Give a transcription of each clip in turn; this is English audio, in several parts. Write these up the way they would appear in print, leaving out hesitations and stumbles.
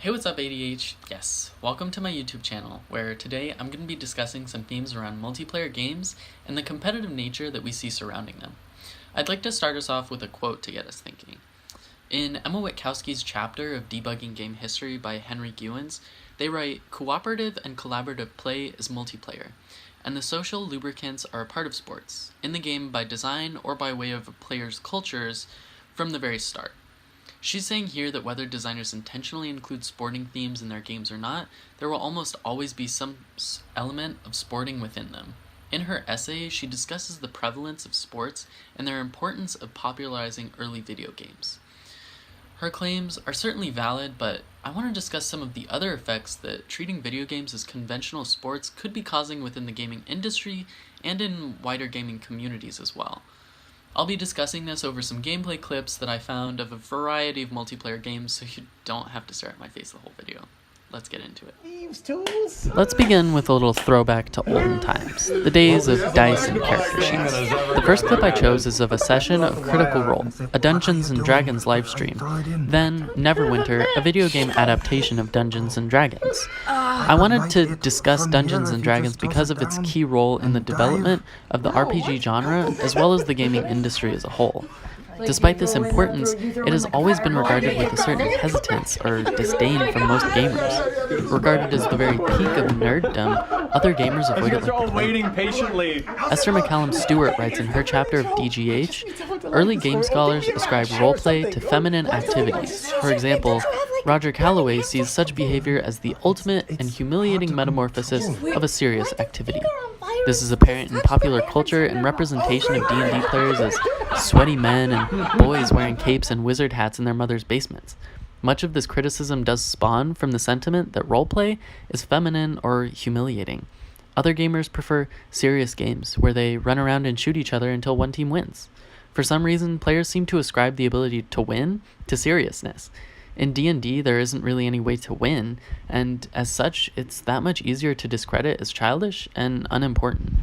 Hey, what's up, ADH? Yes, welcome to my YouTube channel, where today I'm going to be discussing some themes around multiplayer games and the competitive nature that we see surrounding them. I'd like to start us off with a quote to get us thinking. In Emma Witkowski's chapter of Debugging Game History by Henry Gewens, they write, "Cooperative and collaborative play is multiplayer, and the social lubricants are a part of sports, in the game by design or by way of a player's cultures from the very start." She's saying here that whether designers intentionally include sporting themes in their games or not, there will almost always be some element of sporting within them. In her essay, she discusses the prevalence of sports and their importance of popularizing early video games. Her claims are certainly valid, but I want to discuss some of the other effects that treating video games as conventional sports could be causing within the gaming industry and in wider gaming communities as well. I'll be discussing this over some gameplay clips that I found of a variety of multiplayer games, so you don't have to stare at my face the whole video. Let's get into it. Let's begin with a little throwback to olden times, the days of dice and character sheets. The first clip I chose is of a session of Critical Role, a Dungeons & Dragons livestream, then Neverwinter, a video game adaptation of Dungeons & Dragons. I wanted to discuss Dungeons & Dragons because of its key role in the development of the RPG genre, as well as the gaming industry as a whole. Despite this importance, it has always been regarded with a certain hesitance or disdain from most gamers. Regarded as the very peak of nerddom, other gamers avoid it like the plague. Esther McCallum Stewart writes in her chapter of DGH, early game scholars ascribe roleplay to feminine activities. For example, Roger Calloway sees such behavior as the ultimate and humiliating metamorphosis of a serious activity. This is apparent in popular culture and representation of D&D players as sweaty men and boys wearing capes and wizard hats in their mother's basements. Much of this criticism does spawn from the sentiment that roleplay is feminine or humiliating. Other gamers prefer serious games, where they run around and shoot each other until one team wins. For some reason, players seem to ascribe the ability to win to seriousness. In D&D, there isn't really any way to win, and as such, it's that much easier to discredit as childish and unimportant.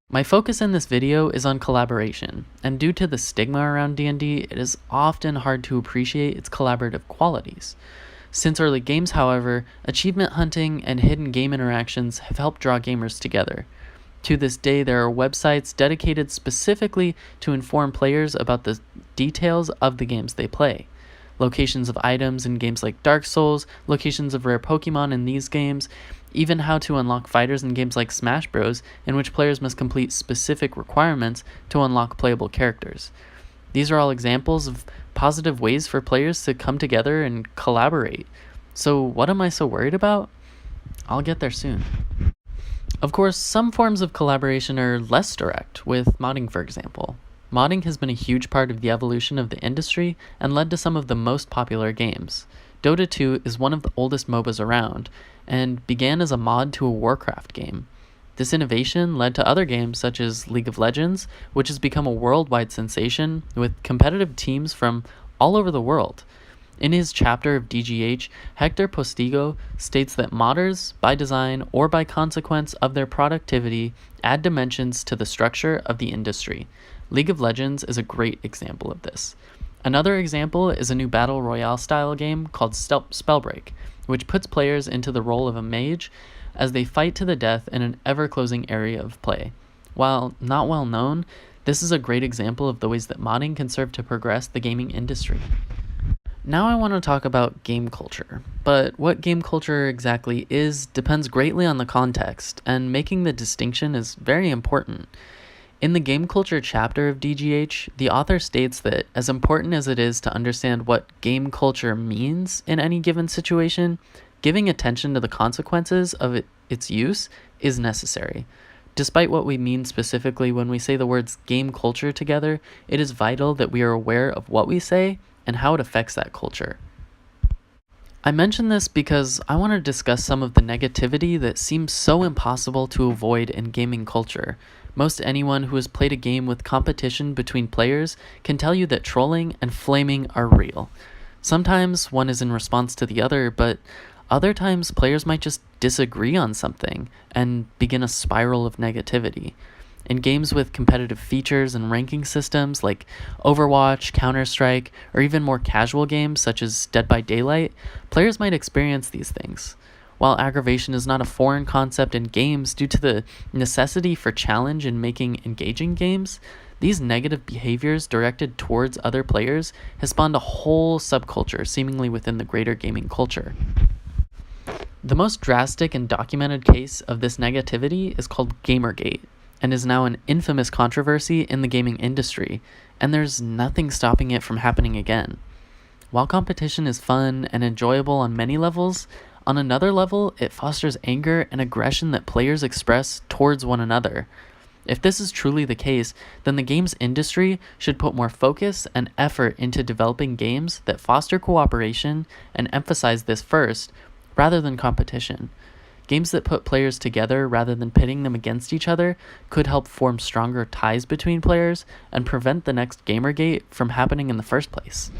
My focus in this video is on collaboration, and due to the stigma around D&D, it is often hard to appreciate its collaborative qualities. Since early games, however, achievement hunting and hidden game interactions have helped draw gamers together. To this day, there are websites dedicated specifically to inform players about the details of the games they play. Locations of items in games like Dark Souls, locations of rare Pokemon in these games, even how to unlock fighters in games like Smash Bros, in which players must complete specific requirements to unlock playable characters. These are all examples of positive ways for players to come together and collaborate. So what am I so worried about? I'll get there soon. Of course, some forms of collaboration are less direct, with modding for example. Modding has been a huge part of the evolution of the industry and led to some of the most popular games. Dota 2 is one of the oldest MOBAs around, and began as a mod to a Warcraft game. This innovation led to other games such as League of Legends, which has become a worldwide sensation with competitive teams from all over the world. In his chapter of DGH, Hector Postigo states that modders, by design or by consequence of their productivity, add dimensions to the structure of the industry. League of Legends is a great example of this. Another example is a new battle royale style game called Spellbreak, which puts players into the role of a mage as they fight to the death in an ever-closing area of play. While not well known, this is a great example of the ways that modding can serve to progress the gaming industry. Now I want to talk about game culture, but what game culture exactly is depends greatly on the context, and making the distinction is very important. In the game culture chapter of DGH, the author states that as important as it is to understand what game culture means in any given situation, giving attention to the consequences of its use is necessary. Despite what we mean specifically when we say the words game culture together, it is vital that we are aware of what we say and how it affects that culture. I mention this because I want to discuss some of the negativity that seems so impossible to avoid in gaming culture. Most anyone who has played a game with competition between players can tell you that trolling and flaming are real. Sometimes one is in response to the other, but other times players might just disagree on something and begin a spiral of negativity. In games with competitive features and ranking systems like Overwatch, Counter-Strike, or even more casual games such as Dead by Daylight, players might experience these things. While aggravation is not a foreign concept in games due to the necessity for challenge in making engaging games, these negative behaviors directed towards other players has spawned a whole subculture seemingly within the greater gaming culture. The most drastic and documented case of this negativity is called Gamergate, and is now an infamous controversy in the gaming industry, and there's nothing stopping it from happening again. While competition is fun and enjoyable on many levels, on another level, it fosters anger and aggression that players express towards one another. If this is truly the case, then the games industry should put more focus and effort into developing games that foster cooperation and emphasize this first, rather than competition. Games that put players together rather than pitting them against each other could help form stronger ties between players and prevent the next Gamergate from happening in the first place.